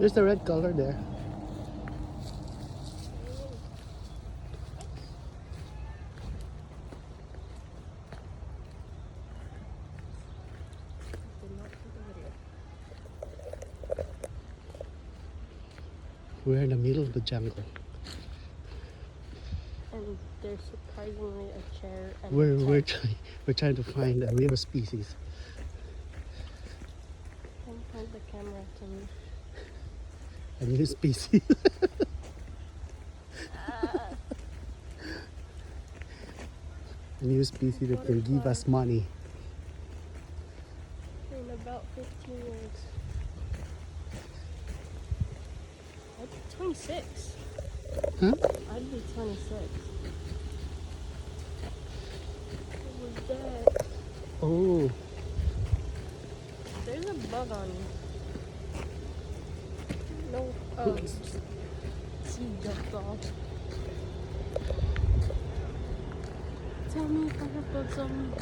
There's the red color there. Did not take a video. We're in the middle of the jungle. And there's surprisingly a chair and We're a tent. we're trying to find a rare species. Don't point the camera to me. A new species. A new species that can give us money. In about 15 years. I'd be 26. Huh? I'd be 26. It was dead. Oh, There's a bug on you. No. Oh, she jumped off. Tell me if I have bugs on me.